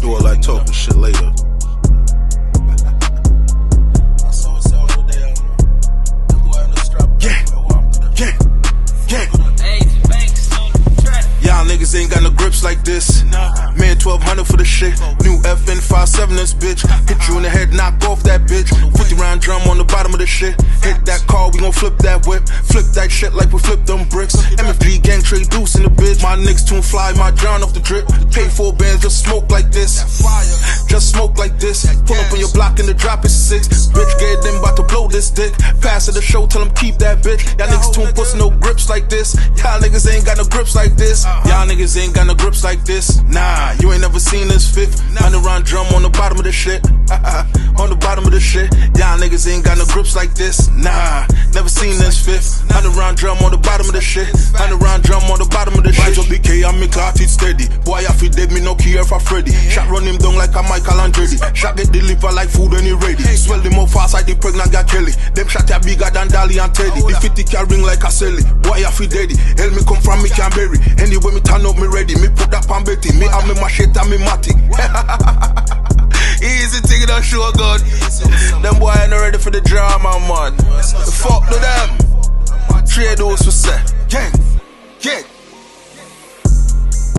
do all that talking shit later. Y'all niggas ain't got no grips like this. Man, 1200 for the shit. New FN 57 this bitch. Hit you in the head, knock off that bitch. 50 round drum on the bottom of the shit. Hit that car, we gon' flip that whip. Flip that shit like we flip them bricks. MFG gang trade deuce in the bitch. My niggas tune fly, my drown off the drip. Pay 4 bands, just smoke like this. Just smoke like this. Pull up on your block and the drop is 6. Bitch, get them, bout to blow this dick. Pass to the show, tell them keep that bitch. Y'all niggas tune pussy, no grips like this. Y'all niggas ain't got no grips like this. Y'all niggas ain't got no grips like this. Nah, you ain't never seen this fifth. 100 round drum on the bottom of the shit. On the bottom of the shit. Y'all niggas ain't got no grips like this. Nah, never seen this fifth. 100 round drum on the bottom of the shit. 100 round drum on the bottom of the shit. Rise up BK, I'm me clout it steady. Boy, I feel dead, me no care if I Freddy. Shot run him down like a Michael and Dreddy. Shot get deliver like food when he ready. Swell him up fast like the pregnant got Kelly. Them shot are bigger than Dolly and Teddy. The 50 can ring like a celly. Boy, I feel deady. Hell me come from me can bury. Anyway me turn up me ready. Me put that pan Betty. Me have me machete and me matic. Easy thing that show God. Them boy ain't ready for the drama, man. Fuck to them. Trade those who say, gang, gang.